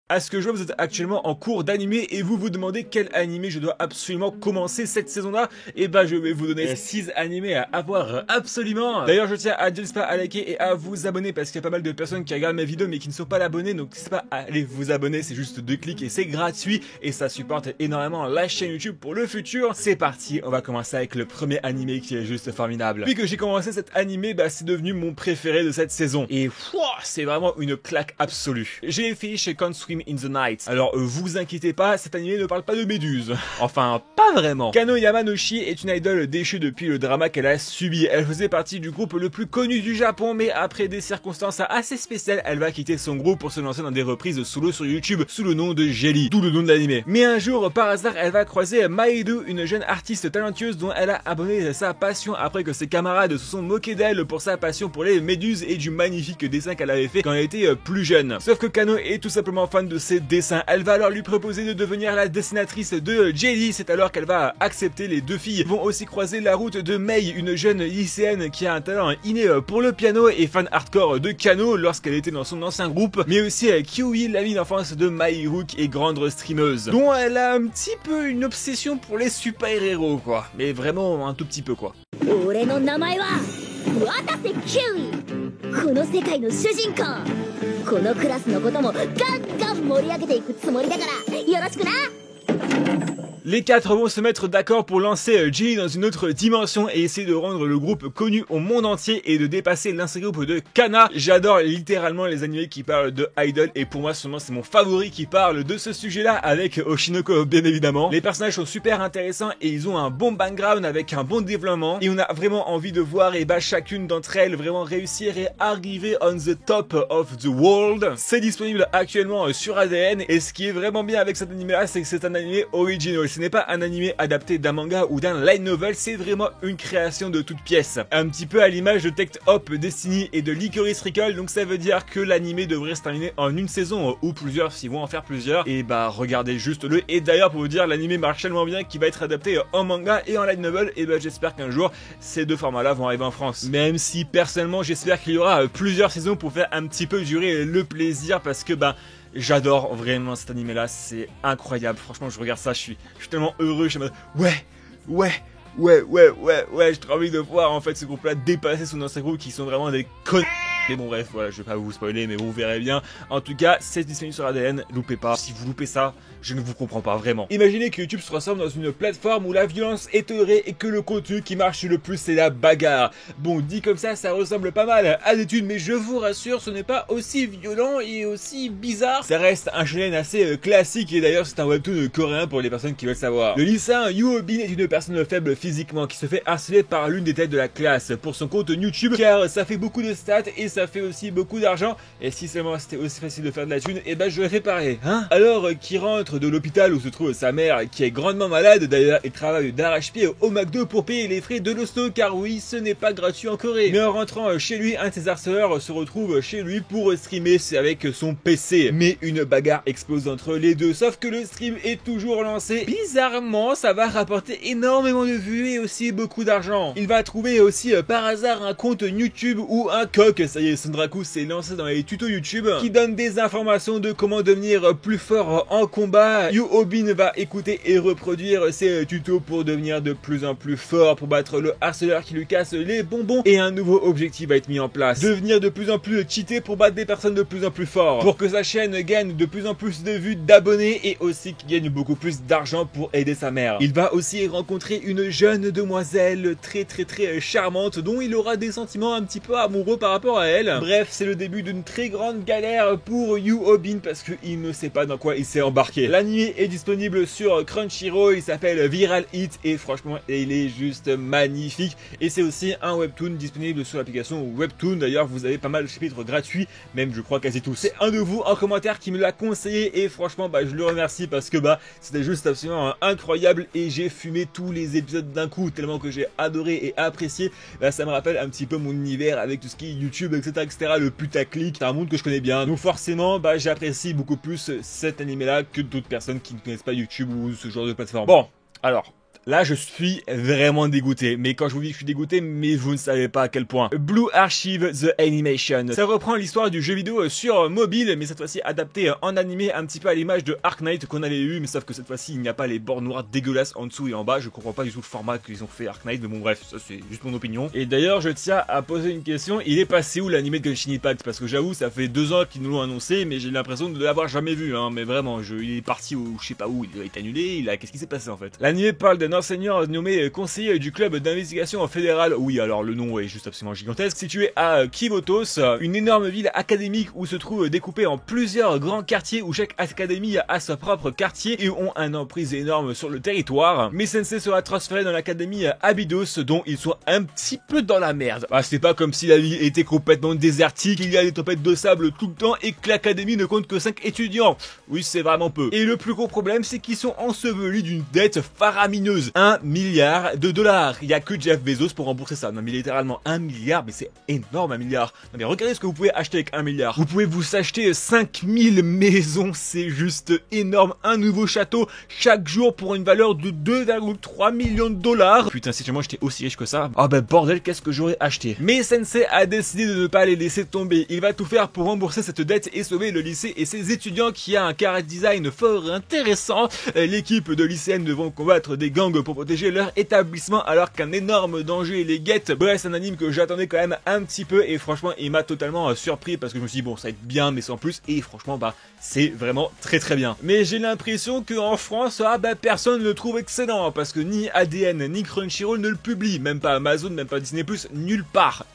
À ce que je vois, vous êtes actuellement en cours d'animé et vous vous demandez quel animé je dois absolument commencer cette saison-là. Et bah, je vais vous donner 6 animés à avoir absolument. D'ailleurs, je tiens à dire, n'hésitez pas à liker et à vous abonner parce qu'il y a pas mal de personnes qui regardent mes vidéos mais qui ne sont pas abonnés. Donc, c'est pas allez vous abonner, c'est juste 2 clics et c'est gratuit et ça supporte énormément la chaîne YouTube pour le futur. C'est parti, on va commencer avec le premier animé qui est juste formidable. Depuis que j'ai commencé cet animé, bah, c'est devenu mon préféré de cette saison. Et c'est vraiment une claque absolue. J'ai fini chez Can't Swim in the Night. Alors vous inquiétez pas, cet animé ne parle pas de méduses. Enfin, pas vraiment. Kano Yamanoshi est une idole déchue depuis le drama qu'elle a subi. Elle faisait partie du groupe le plus connu du Japon, mais après des circonstances assez spéciales, elle va quitter son groupe pour se lancer dans des reprises solo sur YouTube sous le nom de Jelly, d'où le nom de l'animé. Mais un jour, par hasard, elle va croiser Maeru, une jeune artiste talentueuse dont elle a abandonné sa passion après que ses camarades se sont moqués d'elle pour sa passion pour les méduses et du magnifique dessin qu'elle avait fait quand elle était plus jeune. Sauf que Kano est tout simplement fan de ses dessins. Elle va alors lui proposer de devenir la dessinatrice de Jelly. C'est alors qu'elle va accepter. Les deux filles vont aussi croiser la route de Mei, une jeune lycéenne qui a un talent inné pour le piano et fan hardcore de Kano lorsqu'elle était dans son ancien groupe, mais aussi Kiwi, l'amie d'enfance de Maeru qui est grande streameuse, dont elle a un petit peu une obsession pour les super-héros quoi, mais vraiment un tout petit peu quoi. この世界の主人公このクラスのこともガンガン盛り上げていくつもりだからよろしくな Les quatre vont se mettre d'accord pour lancer Jelly dans une autre dimension et essayer de rendre le groupe connu au monde entier et de dépasser l'ancien groupe de Kana. J'adore littéralement les animés qui parlent de idol et pour moi seulement c'est mon favori qui parle de ce sujet-là avec Oshinoko bien évidemment. Les personnages sont super intéressants et ils ont un bon background avec un bon développement et on a vraiment envie de voir et bah chacune d'entre elles vraiment réussir et arriver on the top of the world. C'est disponible actuellement sur ADN et ce qui est vraiment bien avec cet animé-là c'est que c'est un animé original. Ce n'est pas un animé adapté d'un manga ou d'un light novel, c'est vraiment une création de toutes pièces. Un petit peu à l'image de Tect Hop, Destiny et de Licorice Recall, donc ça veut dire que l'animé devrait se terminer en une saison ou plusieurs s'ils vont en faire plusieurs. Et bah regardez juste le. Et d'ailleurs pour vous dire, l'animé marche tellement bien qu'il va être adapté en manga et en light novel. Et bah j'espère qu'un jour ces deux formats-là vont arriver en France. Même si personnellement j'espère qu'il y aura plusieurs saisons pour faire un petit peu durer le plaisir parce que bah j'adore vraiment cet animé là, c'est incroyable, franchement je regarde ça, je suis tellement heureux, je suis en mode ouais, j'ai trop envie de voir en fait ce groupe là dépasser son ancien groupe qui sont vraiment des connes. Mais bon bref, voilà, je vais pas vous spoiler mais vous verrez bien. En tout cas, c'est disponible sur ADN, loupez pas. Si vous loupez ça, je ne vous comprends pas vraiment. Imaginez que YouTube se transforme dans une plateforme où la violence est tolérée et que le contenu qui marche le plus c'est la bagarre. Bon, dit comme ça ressemble pas mal à l'étude, mais je vous rassure, ce n'est pas aussi violent et aussi bizarre. Ça reste un shonen assez classique et d'ailleurs c'est un webtoon coréen pour les personnes qui veulent savoir. Le lycéen Yoo-bin est une personne faible physiquement qui se fait harceler par l'une des têtes de la classe pour son compte YouTube car ça fait beaucoup de stats et ça fait aussi beaucoup d'argent et si seulement c'était aussi facile de faire de la thune, et ben je l'aurais fait pareil, hein. Alors qui rentre de l'hôpital où se trouve sa mère qui est grandement malade d'ailleurs et travaille d'arrache-pied au McDo pour payer les frais de l'hosto car oui ce n'est pas gratuit en Corée. Mais en rentrant chez lui, un de ses harceleurs se retrouve chez lui pour streamer avec son PC. Mais une bagarre explose entre les deux sauf que le stream est toujours lancé. Bizarrement ça va rapporter énormément de vues et aussi beaucoup d'argent. Il va trouver aussi par hasard un compte YouTube ou un coq, ça y est Sandraku s'est lancé dans les tutos YouTube qui donnent des informations de comment devenir plus fort en combat. Yoo-bin va écouter et reproduire ces tutos pour devenir de plus en plus fort pour battre le harceleur qui lui casse les bonbons et un nouveau objectif va être mis en place. Devenir de plus en plus cheaté pour battre des personnes de plus en plus fort pour que sa chaîne gagne de plus en plus de vues, d'abonnés et aussi qu'il gagne beaucoup plus d'argent pour aider sa mère. Il va aussi rencontrer une jeune demoiselle très charmante dont il aura des sentiments un petit peu amoureux par rapport à elle. Bref, c'est le début d'une très grande galère pour Yoo-bin parce qu'il ne sait pas dans quoi il s'est embarqué. L'anime est disponible sur Crunchyroll, il s'appelle Viral Hit et franchement il est juste magnifique et c'est aussi un webtoon disponible sur l'application Webtoon. D'ailleurs vous avez pas mal de chapitres gratuits, même je crois quasi tous. C'est un de vous en commentaire qui me l'a conseillé et franchement bah je le remercie parce que bah c'était juste absolument incroyable et j'ai fumé tous les épisodes d'un coup tellement que j'ai adoré et apprécié. Bah ça me rappelle un petit peu mon univers avec tout ce qui est YouTube etc, le putaclic, c'est un monde que je connais bien donc forcément bah j'apprécie beaucoup plus cet animé là que d'autres personnes qui ne connaissent pas YouTube ou ce genre de plateforme. Bon alors Là, je suis vraiment dégoûté. Mais quand je vous dis que je suis dégoûté, mais vous ne savez pas à quel point. Blue Archive The Animation. Ça reprend l'histoire du jeu vidéo sur mobile, mais cette fois-ci adapté en animé un petit peu à l'image de Ark Knight qu'on avait eu, mais sauf que cette fois-ci il n'y a pas les bords noirs dégueulasses en dessous et en bas. Je comprends pas du tout le format qu'ils ont fait Ark Knight, mais bon bref, ça c'est juste mon opinion. Et d'ailleurs, je tiens à poser une question, il est passé où l'animé de Genshin Impact? Parce que j'avoue, ça fait 2 ans qu'ils nous l'ont annoncé, mais j'ai l'impression de l'avoir jamais vu, hein. Mais vraiment, il est parti où, je sais pas où, il a été annulé, qu'est-ce qui s'est passé en fait? L'animé parle d'un enseignant nommé conseiller du club d'investigation fédéral, oui alors le nom est juste absolument gigantesque, situé à Kivotos, une énorme ville académique où se trouve découpée en plusieurs grands quartiers où chaque académie a sa propre quartier et ont un emprise énorme sur le territoire. Mais Sensei sera transféré dans l'académie Abydos dont ils sont un petit peu dans la merde. Ah, c'est pas comme si la ville était complètement désertique, il y a des tempêtes de sable tout le temps et que l'académie ne compte que 5 étudiants. Oui, c'est vraiment peu. Et le plus gros problème, c'est qu'ils sont ensevelis d'une dette faramineuse. 1 milliard de dollars. Il y a que Jeff Bezos pour rembourser ça. Non mais littéralement 1 milliard, mais c'est énorme 1 milliard. Non mais regardez ce que vous pouvez acheter avec 1 milliard. Vous pouvez vous acheter 5000 maisons, c'est juste énorme. Un nouveau château chaque jour pour une valeur de 2,3 millions de dollars. Putain, si moi j'étais aussi riche que ça, ah ben bordel, qu'est-ce que j'aurais acheté. Mais Sensei a décidé de ne pas les laisser tomber. Il va tout faire pour rembourser cette dette et sauver le lycée et ses étudiants qui a un character design fort intéressant. L'équipe de lycéennes devront combattre des gangs pour protéger leur établissement alors qu'un énorme danger les guette. Bref, c'est un anime que j'attendais quand même un petit peu et franchement il m'a totalement surpris parce que je me suis dit bon ça va être bien mais sans plus et franchement bah c'est vraiment très bien. Mais j'ai l'impression qu'en France personne ne le trouve excellent parce que ni ADN ni Crunchyroll ne le publient, même pas Amazon, même pas Disney+, nulle part.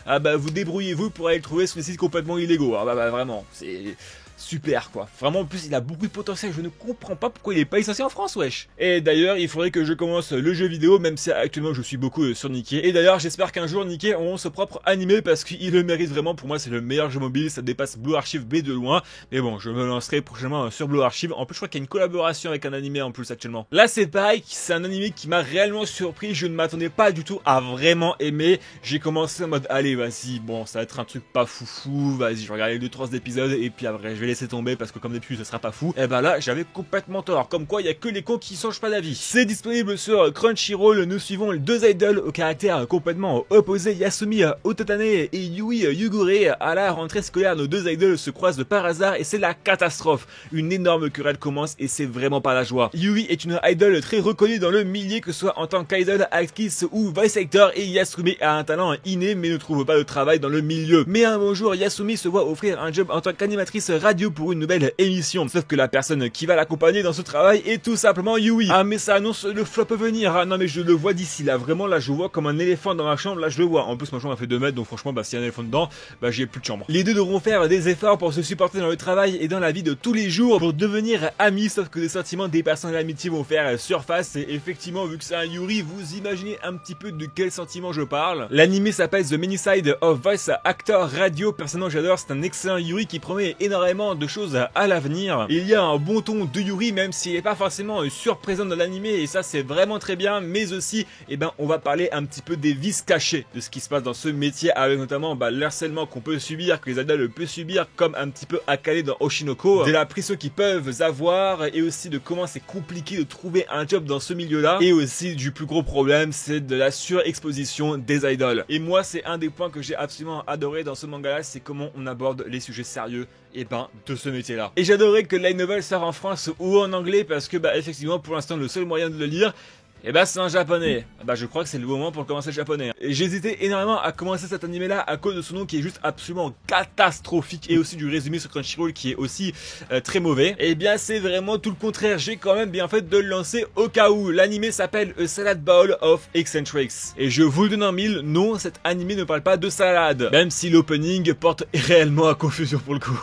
Ah bah vous débrouillez-vous pour aller le trouver sur des sites complètement illégaux. Ah bah vraiment, c'est super quoi. Vraiment en plus il a beaucoup de potentiel, je ne comprends pas pourquoi il est pas licencié en France wesh. Et d'ailleurs il faudrait que je commence le jeu vidéo même si actuellement je suis beaucoup sur Nikkei. Et d'ailleurs j'espère qu'un jour Nikkei auront ce propre animé parce qu'il le mérite vraiment. Pour moi c'est le meilleur jeu mobile, ça dépasse Blue Archive B de loin. Mais bon je me lancerai prochainement sur Blue Archive. En plus je crois qu'il y a une collaboration avec un animé en plus actuellement. Là c'est pareil, c'est un animé qui m'a réellement surpris, je ne m'attendais pas du tout à vraiment aimer. J'ai commencé en mode allez vas-y, bon ça va être un truc pas foufou, vas-y je vais regarder 2-3 épisodes et puis après je vais laisser tomber parce que comme d'habitude ça sera pas fou. Et bah là j'avais complètement tort, comme quoi il y a que les cons qui changent pas d'avis. C'est disponible sur Crunchyroll. Nous suivons les 2 idoles au caractère complètement opposé, Yasumi Otatane et Yui Yugure. À la rentrée scolaire, nos 2 idoles se croisent par hasard et c'est la catastrophe. Une énorme querelle commence et c'est vraiment pas la joie. Yui est une idole très reconnue dans le milieu, que ce soit en tant qu'idole, actrice ou voice actor, et Yasumi a un talent inné mais ne trouve pas de travail dans le milieu. Mais un beau jour Yasumi se voit offrir un job en tant qu'animatrice radio pour une nouvelle émission. Sauf que la personne qui va l'accompagner dans ce travail est tout simplement Yui. Ah mais ça annonce le flop à venir. Ah non mais je le vois d'ici là. Vraiment là je vois comme un éléphant dans ma chambre. Là je le vois. En plus ma chambre a fait 2 mètres donc franchement bah s'il y a un éléphant dedans bah j'ai plus de chambre. Les deux devront faire des efforts pour se supporter dans le travail et dans la vie de tous les jours pour devenir amis. Sauf que les sentiments des personnes de l'amitié vont faire surface. Et effectivement vu que c'est un Yuri, vous imaginez un petit peu de quel sentiment je parle. L'anime s'appelle The Many Side of Voice Actor Radio. Personnellement j'adore. C'est un excellent Yuri qui promet énormément de choses à l'avenir. Il y a un bon ton de Yuri même s'il n'est pas forcément surprésent dans l'animé et ça c'est vraiment très bien. Mais aussi on va parler un petit peu des vices cachés de ce qui se passe dans ce métier avec notamment le harcèlement qu'on peut subir, que les idoles peuvent subir comme un petit peu Akane dans Oshinoko, de la pression qu'ils peuvent avoir et aussi de comment c'est compliqué de trouver un job dans ce milieu là et aussi du plus gros problème c'est de la surexposition des idoles. Et moi c'est un des points que j'ai absolument adoré dans ce manga là, c'est comment on aborde les sujets sérieux de ce métier là. Et j'adorais que Light Novel sort en France ou en anglais parce que effectivement pour l'instant le seul moyen de le lire c'est en japonais. Je crois que c'est le moment pour commencer le japonais. Et j'hésitais énormément à commencer cet animé là à cause de son nom qui est juste absolument catastrophique et aussi du résumé sur Crunchyroll qui est aussi très mauvais. Et c'est vraiment tout le contraire. J'ai quand même bien fait de le lancer au cas où. L'animé s'appelle A Salad Bowl of Eccentrics. Et je vous le donne en mille, non, cet animé ne parle pas de salade. Même si l'opening porte réellement à confusion pour le coup.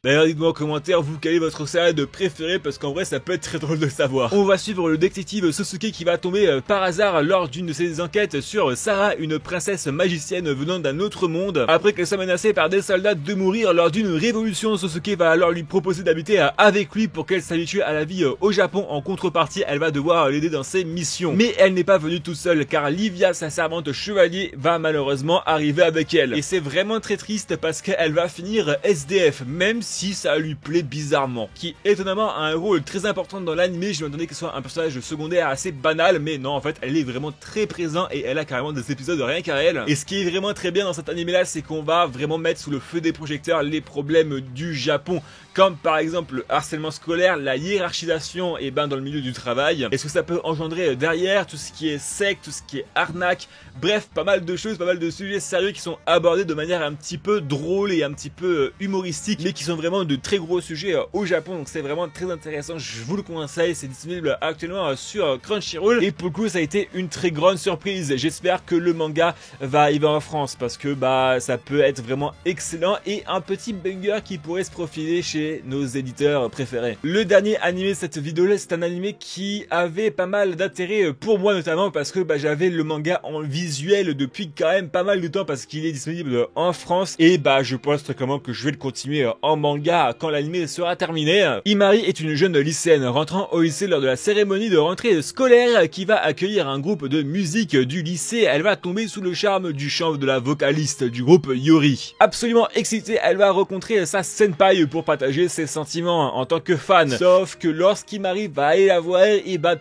D'ailleurs dites-moi en commentaire vous quelle est votre salade préférée parce qu'en vrai ça peut être très drôle de savoir. On va suivre le détective Sosuke qui va tomber par hasard lors d'une de ses enquêtes sur Sarah, une princesse magicienne venant d'un autre monde. Après qu'elle soit menacée par des soldats de mourir lors d'une révolution, Sosuke va alors lui proposer d'habiter avec lui pour qu'elle s'habitue à la vie au Japon. En contrepartie, elle va devoir l'aider dans ses missions. Mais elle n'est pas venue toute seule car Livia, sa servante chevalier, va malheureusement arriver avec elle. Et c'est vraiment très triste parce qu'elle va finir SDF, même si ça lui plaît bizarrement. Qui étonnamment a un rôle très important dans l'anime. Je m'attendais qu'elle soit un personnage secondaire assez banal, mais non, en fait elle est vraiment très présente et elle a carrément des épisodes rien qu'à elle. Et ce qui est vraiment très bien dans cet anime là, c'est qu'on va vraiment mettre sous le feu des projecteurs les problèmes du Japon, comme par exemple le harcèlement scolaire, la hiérarchisation et dans le milieu du travail, et ce que ça peut engendrer derrière, tout ce qui est secte, tout ce qui est arnaque, bref, pas mal de choses, pas mal de sujets sérieux qui sont abordés de manière un petit peu drôle et un petit peu humoristique, mais qui sont vraiment de très gros sujets au Japon, donc c'est vraiment très intéressant, je vous le conseille, c'est disponible actuellement sur Crunchyroll, et pour le coup ça a été une très grande surprise. J'espère que le manga va arriver en France, parce que ça peut être vraiment excellent, et un petit banger qui pourrait se profiler chez nos éditeurs préférés. Le dernier animé de cette vidéo là, c'est un animé qui avait pas mal d'intérêt pour moi, notamment parce que j'avais le manga en visuel depuis quand même pas mal de temps, parce qu'il est disponible en France, et je pense très clairement que je vais le continuer en manga quand l'animé sera terminé. Imari est une jeune lycéenne rentrant au lycée lors de la cérémonie de rentrée scolaire qui va accueillir un groupe de musique du lycée. Elle va tomber sous le charme du chant de la vocaliste du groupe Yuri. Absolument excitée, elle va rencontrer sa senpai pour partager ses sentiments en tant que fan. Sauf que lorsqu'Imari va aller la voir,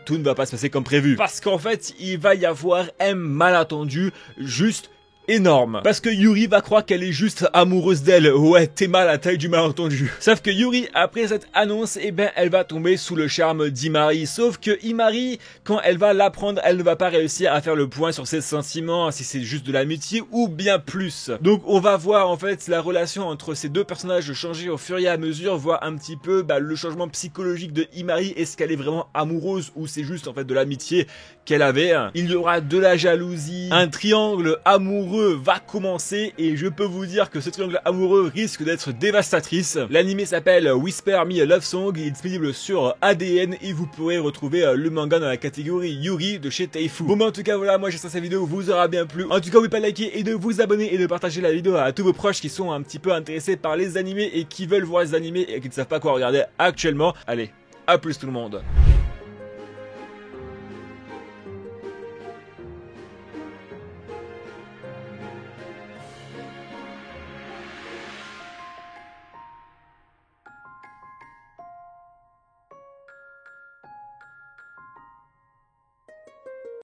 tout ne va pas se passer comme prévu. Parce qu'en fait, il va y avoir un malentendu juste énorme. Parce que Yuri va croire qu'elle est juste amoureuse d'elle. Ouais, t'es mal à la taille du malentendu. Sauf que Yuri, après cette annonce, elle va tomber sous le charme d'Imari. Sauf que Imari, quand elle va l'apprendre, elle ne va pas réussir à faire le point sur ses sentiments, si c'est juste de l'amitié ou bien plus. Donc on va voir en fait la relation entre ces deux personnages changer au fur et à mesure, voir un petit peu le changement psychologique de Imari. Est-ce qu'elle est vraiment amoureuse ou c'est juste en fait de l'amitié qu'elle avait? Il y aura de la jalousie, un triangle amoureux va commencer, et je peux vous dire que ce triangle amoureux risque d'être dévastatrice. L'anime s'appelle Whisper Me a Love Song, il est disponible sur ADN et vous pourrez retrouver le manga dans la catégorie Yuri de chez Taifu. Bon en tout cas voilà, moi j'espère que cette vidéo vous aura bien plu. En tout cas n'oubliez pas de liker et de vous abonner et de partager la vidéo à tous vos proches qui sont un petit peu intéressés par les animés et qui veulent voir les animés et qui ne savent pas quoi regarder actuellement. Allez, à plus tout le monde.